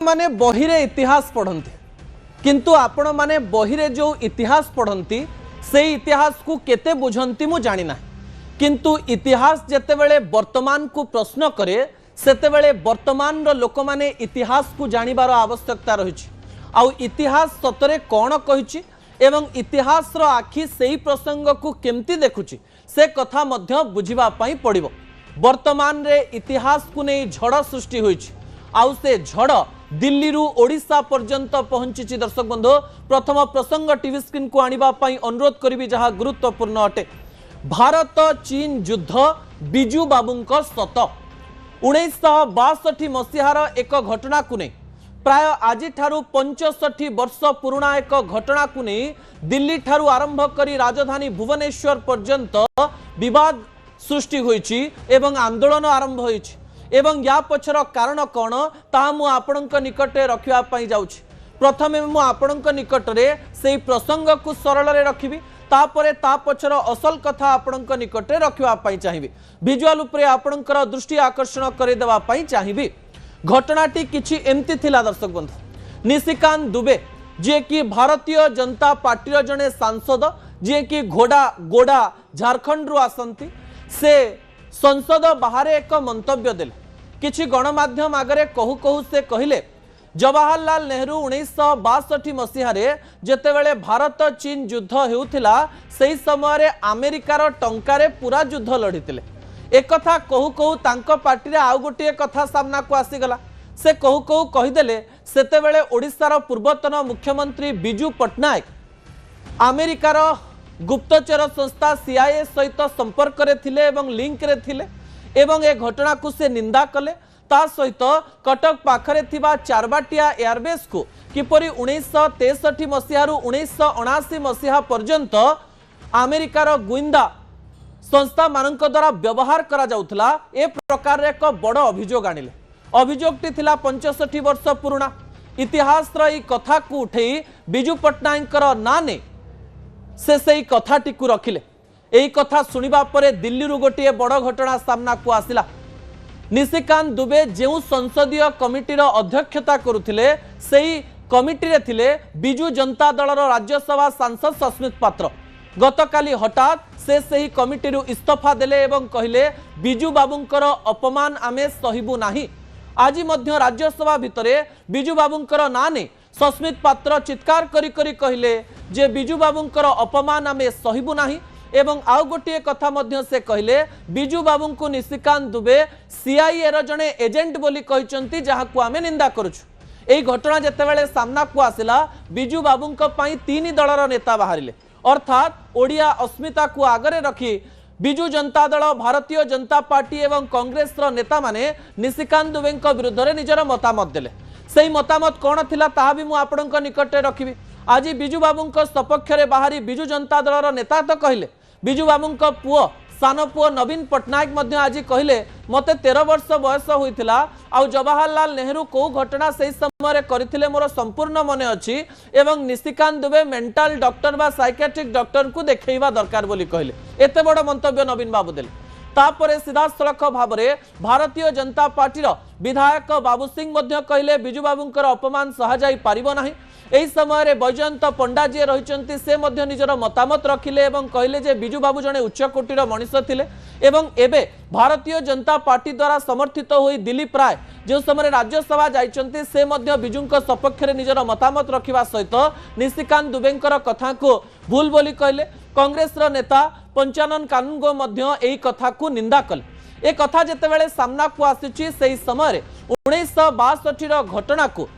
माने बहिरे इतिहास पढ़ती किंतु आपण माने बहिरे जो इतिहास पढ़ती से इतिहास को केते बुझंती मु जानी ना किंतु इतिहास जेतेबेले वर्तमान को प्रश्न करे सेतेबेले वर्तमान रो लोक माने इतिहास को जानिबार आवश्यकता रही आउ इतिहास सतरे कौन कहिछि एवं इतिहास रो आखि सेही प्रसंग को केमती देखुछि से कथा मध्य बुझिबा पई पड़िबो। वर्तमान रे इतिहास को नहीं झड़ सृष्टि होइछि आउ से झड़ दिल्ली रु ओडिशा पर्यंत पहुंची। दर्शक बंधु प्रथम प्रसंग टीवी स्क्रीन को आनिबा पई अनुरोध करिबि जहाँ गुरुत्वपूर्ण अटे। भारत चीन युद्ध बिजू बाबूंक सत 1962 मसीहार एक घटना को नहीं प्राय आज ठारू 65 वर्ष पुराणा एक घटना को नहीं दिल्ली ठारू आरंभ करी राजधानी भुवनेश्वर पर्यंत विवाद सृष्टि होइछि एवं आंदोलन आरंभ होइछि एवं या पछर कारण कौन ताहा मु आपणक निकटे रखिबा पई जाउछि। प्रथमे मु आपणक निकटरे सेही प्रसंग को सरल रे रखिबि तापरे ता पछर असल कथा आपणक निकटे रखिबा पई चाहिबि। विजुअल उपरे आपणकर दृष्टि आकर्षण करे देबा पई चाहिबि। घटनाटी किछि एमती थिला दर्शक बंधु। निशिकांत दुबे जे कि भारतीय जनता पार्टी जने सांसद जे कि गोड़ा झारखंड रु आसंती से संसद बाहर एक मंतव्य देले। किछि गणमाध्यम आगरे कहू कहू से कहिले जवाहरलाल नेहरू 1962 मसीह जेतेबेले भारत चीन युद्ध हेउथिला सेही समय अमेरिकार टंकारे पूरा युद्ध लड़ीतिले। एक कथा कहू कहू तांको पार्टी रे आउ गोटे कथा सामना को आसीगला। से कहू कहू कहिदेले सेतेबेले ओडिशार पूर्वतन मुख्यमंत्री बिजू पट्टनायक अमेरिकार गुप्तचर संस्था CIA सहित संपर्क रे थिले एवं लिंक रे थिले एवं ए घटना को से निंदा कले। ता सहित कटक पाखरे थिबा चारबाटिया एयरबेस को किपरि 1963 मसीह 1979 मसीहा पर्यंत अमेरिकार गुइंदा संस्था मानक द्वारा व्यवहार करा जाउथला ए प्रकार एक बड़ अभियोग आनिले। अभियोगटी थिला 65 वर्ष पुराणा। इतिहास रे कथा को उठेई बिजू पट्टनायक ना ने से कथाटी को रखिले। एही कथा सुनिबा परे दिल्ली रु गोटे बड़ घटना सामना को आसिला। निशिकांत दुबे जो संसदीय कमिटीर अध्यक्षता करुथिले सेही कमिटी रे थिले बिजू जनता दलर राज्यसभा सांसद सस्मित पात्र। गतकाली हठात से सही कमिटी रु इस्तीफा देले एवं कहिले बिजू बाबूंकर अपमान आमे सहिबु नाही। आज मध्य राज्यसभा भितरे बिजू बाबूंकर ना ने सस्मित पात्र चित्कार करी करी कहिले जे बिजू बाबूंकर अपमान आमे सहिबु नाही एवं आउ गोटे कथा मध्य से कहिले बिजू बाबू को निशिकांत दुबे CIA र जने एजेंट बोली कहिसंती जहा को आमे निंदा करूछु। एही घटना जेतेबेले सामना को आसिला बिजू बाबूंक पई तीन दलर नेता बाहरिले अर्थात ओडिया अस्मिता को आगरे रखी बिजू जनता दल भारतीय जनता पार्टी एवं कांग्रेस रो नेता माने निशिकांत दुबे विरुद्ध रे निजर मतामत देले। सेही मतामत कौन थिला ताहा भी मु आपणक निकटे रखिबि। आज बिजू बाबूंक सपक्ष रे बाहरी बिजू जनता दलर नेता तो कहिले बिजू बाबूंक पुओ सान पुओ नवीन पट्टनायक मध्य आज कहले मते 13 वर्ष बयस होइथिला आउ जवाहरलाल नेहरू को घटना से समय करथिले मोर संपूर्ण मने अछि एवं निशिकांत दुबे मेंटल डॉक्टर बा साइकियाट्रिक डॉक्टर को देखैबा दरकार बोली कहले। एते बड़ मंतव्य नवीन बाबू देले। तापरे सीधासलख भाव में भारतीय जनता पार्टी विधायक बाबू सिंह मध्य कहले बिजू बाबूंकर अपमान सहाजाई पारिबो नाही। एही समय रे बैजयंत पंडा जी रहिचंती से मध्य निजर मतामत रखिले एवं कहले जे बिजू बाबू जने उच्च कोटीर मनीष थिले एवं एबे भारतीय जनता पार्टी द्वारा समर्थित होई दिल्ली प्राय जो समय राज्यसभा जाइचंती से मध्य बिजूंक सपक्ष रे निजर मतामत रखिबा सहित निशिकांत दुबेंकर कथा को भूल बोली कहले। कांग्रेस रो नेता पंचानन कानूनगो मध्य एही कथा को निंदा कले। ए कथा जेतेबेले सामना को आसीची सेही समय 1962 रो घटना को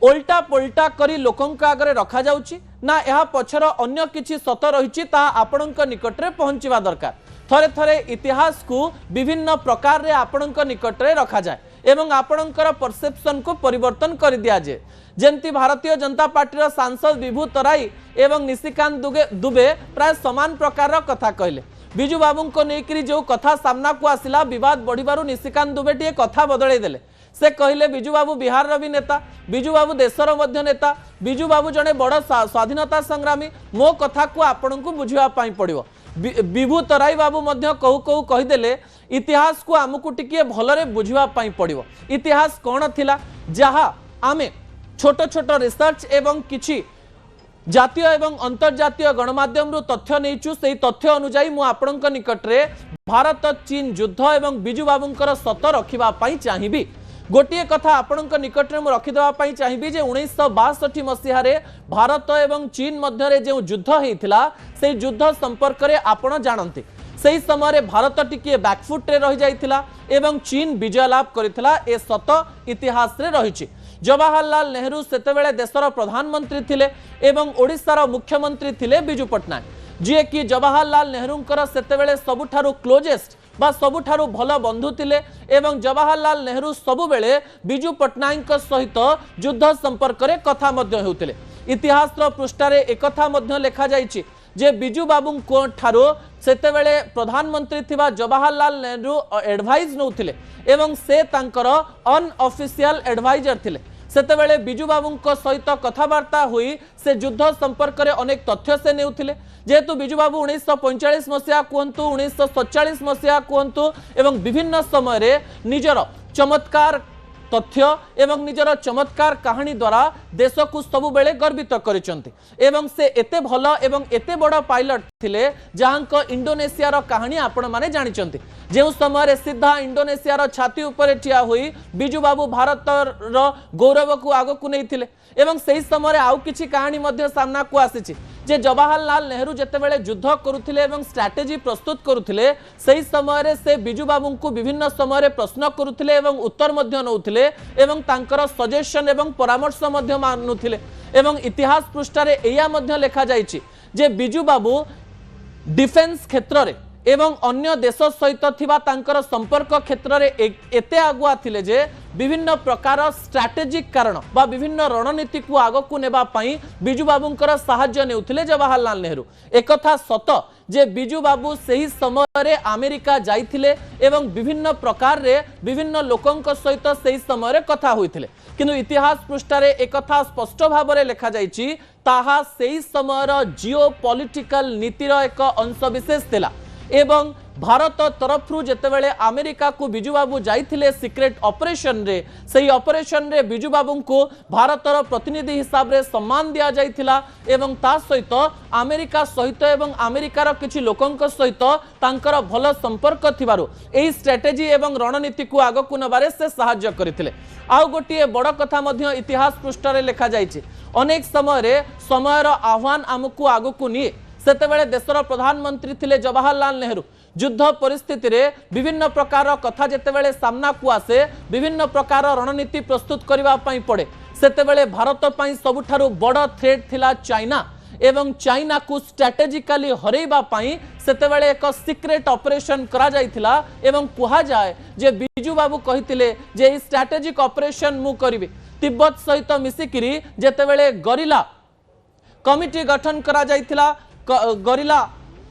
उल्टा पलटा करी लोकंक आगरे रखा जाउची ना यह पछर अन्य किछि सत रहिछि ता आपणक निकटरे पहुंचीबा दरकार। थरे थरे इतिहास को विभिन्न प्रकार रे आपणक निकटरे रखा जाए एवं आपणकर परसेप्शन को परिवर्तन कर दिया जाए। जेमती भारतीय जनता पार्टी सांसद विभू तराई एवं निशिकांत दुबे प्राय समान प्रकार कथा कहले। बिजू बाबू को लेकर जो कथा सामना को आसिला विवाद बढ़िबारु निशिकांत दुबे टे कथा बदलै देले। से कहले बिजू बाबू बिहार रो भी नेता बिजू बाबू देशर मध्य नेता बिजू बाबू जने बड़ स्वाधीनता संग्रामी मो कथा को आपन को बुझिबा पई पड़िबो। विभू तराई बाबू मध्य कहू कहू कहीदेले इतिहास को आमको टिके भलरे बुझिबा पई पड़िबो। इतिहास कौन थिला जहा आमे छोट छोट रिसर्च एवं किछि जातीय एवं अंतर्जातीय गणमाध्यम रु तथ्य नैचु से तथ्य अनुसार मु आपणक निकट रे भारत चीन युद्ध एवं बिजू बाबूंकर सत रखिबा पई चाहिबी। गोटे कथा आपणक निकट रे मु रखिदेबा पई चाहिबी जे 1962 मसीहा रे भारत एवं चीन मध्य रे जे युद्ध हेइथिला से युद्ध संपर्क रे आपण जानते सही समय भारत टिके बैकफुट रे रही जाइथिला एवं चीन विजय लाभ करिथिला ए सत इतिहास रे रहिछि। जवाहरलाल नेहरू सेतेबेले देशर प्रधानमंत्री थिले एवं ओडिशार मुख्यमंत्री थिले बिजू पट्टनायक जी कि जवाहरलाल नेहरूंकर सेतेबेले सबुठारु क्लोजेस्ट बा सबुठारु भल बंधु थिले एवं जवाहरलाल नेहरू सबुबेले बिजू पट्टनायक सहित युद्ध संपर्क रे कथा मध्य हेउथिले। इतिहास पृष्ठारे एकथा मध्य लेखा जाइछि जे बिजू बाबू ठारो सेतेबेले प्रधानमंत्री थिबा जवाहरलाल नेहरू एडवाइस नौथिले एवं से तांकर अनऑफिशियल एडवाइजर थिले। सेतेबेले बिजू बाबू सहित कथबार्ता हुई से युद्ध संपर्क में अनेक तथ्य से नेउथिले जेहेतु बिजू बाबू 1945 मसीहा कहतु 1947 मसीहा कहतु एवं विभिन्न समय निजर चमत्कार तथ्य एवं निजर चमत्कार कहानी द्वारा देश को सबु बेले गर्वित करिसंती एवं से एते भल एवं एते बड़ पायलट थिले जहांक इंडोनेशिया रो कहानी आपण माने जानिचंती। जेउ समय रे सीधा इंडोनेशिया रो छाती ऊपर ठिया होई बिजू बाबू भारत रो गौरव को आगो को नैथिले एवं सही समय रे आउ किछि कहानी मध्य सामना को आसीछि जे जवाहरलाल नेहरू जेतेबेले युद्ध करुथिले एवं स्ट्रैटेजी प्रस्तुत करुथिले सही समय रे से बिजू बाबू को विभिन्न समय रे प्रश्न करुथिले एवं उत्तर मध्य नउथिले एवं तांकर सजेशन एवं परामर्श मध्य मानुथिले एवं इतिहास पृष्ठारे एया मध्य लेखा जाइछि जे बिजू बाबू डिफेन्स क्षेत्र रे एवं अन्य देश सहित थिबा तांकर संपर्क क्षेत्र रे एते आगुआ थिले जे विभिन्न प्रकार स्ट्रैटेजिक कारण बा विभिन्न रणनीति को आगो को नेबा पई बिजू बाबूंकर सहाय्य नेउथिले जवाहरलाल नेहरू। एकथा सत जे बिजू बाबू सही समय रे अमेरिका जाइथिले एवं विभिन्न प्रकार रे विभिन्न लोकंक सहित सही समय रे कथा होइथिले किंतु इतिहास पृष्ठारे एकथा स्पष्ट भाव रे लेखा जाइछि ताहा सही समय रो जियो पॉलिटिकल नीतिर एक अंश विशेष थिला एवं भारत तरफ जेतेबेले अमेरिका को बिजू बाबू जाइथिले सीक्रेट ऑपरेशन रे सही ऑपरेशन रे बिजू बाबू को भारतर प्रतिनिधि हिसाब रे सम्मान दिया जाइथिला एवं ता सहित अमेरिका सहित एवं अमेरिकार किछि लोकंक सहित तांकर भल संपर्क थिबारु एही स्ट्रेटेजी एवं रणनीति को आगो को नबारे से सहाय्य करथिले। आउ गोटिए बड़ कथा मध्य इतिहास पृष्ठ रे लेखा जाइछि अनेक समय रे समयर आह्वान आमको आगो को निये सेतेबेले देशर प्रधानमंत्री थिले जवाहरलाल नेहरू युद्ध परिस्थिति रे विभिन्न प्रकार कथा जेतेबेले सामना को आसे विभिन्न प्रकार रणनीति प्रस्तुत करबा पई पड़े सेतेबेले भारत पई सबुठारु बड़ थ्रेट थिला चाइना एवं चाइना को स्ट्रैटेजिकली हरैबा पई सेतेबेले एक सीक्रेट ऑपरेशन करा जाइथिला एवं कुहा जाय जे बिजू बाबू कहिथिले जे ई स्ट्रैटेजिक ऑपरेशन मु करिवे तिब्बत सहित मिसिकिरी जेतेबेले गरिला कमिटी गठन करा जाइथिला गरिला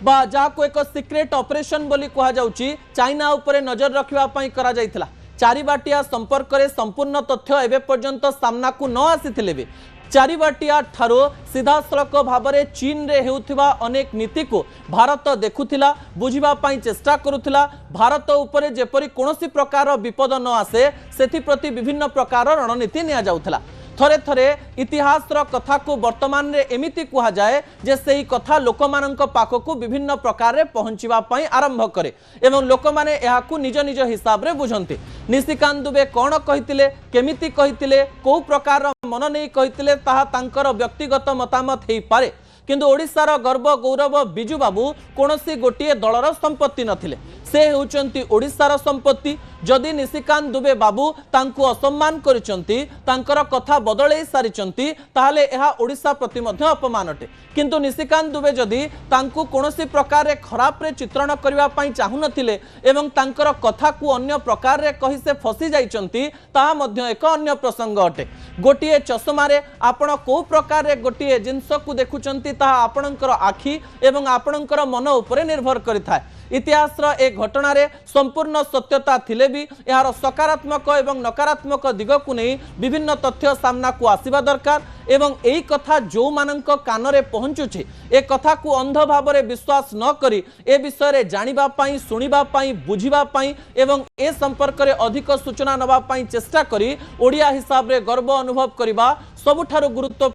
बा जा को एक सीक्रेट ऑपरेशन बोली कहा जाउची चाइना ऊपर नजर रखिबा पई करा जाइथिला चारिबाटिया संपर्क रे संपूर्ण तथ्य एबे पर्यंत सामना को न आसीथिले बे चारिबाटिया ठारो सीधा सड़क भाव में चीन रे हेउथिबा अनेक नीति को भारत देखुथिला बुझिबा पई चेष्टा करुथिला भारत ऊपर जेपरि कोनोसी प्रकार विपद न आसे सेथि प्रति विभिन्न प्रकार रणनीति निया जाउथला। थरे थरे इतिहास कथा को वर्तमान रे एमिति कुहा जाए जे सेही कथा लोकमानंक पाखकु विभिन्न प्रकार रे पहुंचीबा पई आरंभ करे एवं लोक माने एहाकु निज निज हिसाब रे बुझंती। निशिकांत दुबे कोन कहितिले केमिति कहितिले को प्रकार मन नै कहितिले ताहा तांकर व्यक्तिगत मतामत हेई पारे किंतु ओडिशार गर्व गौरव बिजू बाबू कोनोसी गोटिए दलर संपत्ति नथिले से होउचंती ओडिशार संपत्ति। जदि निशिकांत दुबे बाबू तांकु असम्मान करिसंती तांकर कथा बदलै सारिसंती ताहाले एहा ओडिशा प्रति मध्य अपमान अटे किंतु निशिकांत दुबे जदि तांकु कोनोसी प्रकार रे खराब रे चित्रण करबा पई चाहु नथिले एवं तांकर कथा को अन्य प्रकार रे कहि से फसी जाइसंती ताहा मध्य एक अन्य प्रसंग अटे। गोटिए चश्मा रे आपण को प्रकार रे गोटिए जिंस को देखुचंती ताहा आपणकर आखि एवं आपणकर मन ऊपर निर्भर करिथाय इतिहास ए घटना रे संपूर्ण सत्यता थिले भी यार सकारात्मक एवं नकारात्मक दिग को नहीं विभिन्न तथ्य सामना को आसीबा दरकार एवं एई कथा जो मानक कान रे पहुंचुछि ए कथा को अंध भाव रे विश्वास न करी ए विषय रे जानिबा पई सुनिबा पई बुझिबा पई एवं ए संपर्क रे अधिक सूचना नबा पई चेष्टा करी ओडिया हिसाब रे गर्व अनुभव करिबा सबुठारु गुरुत्व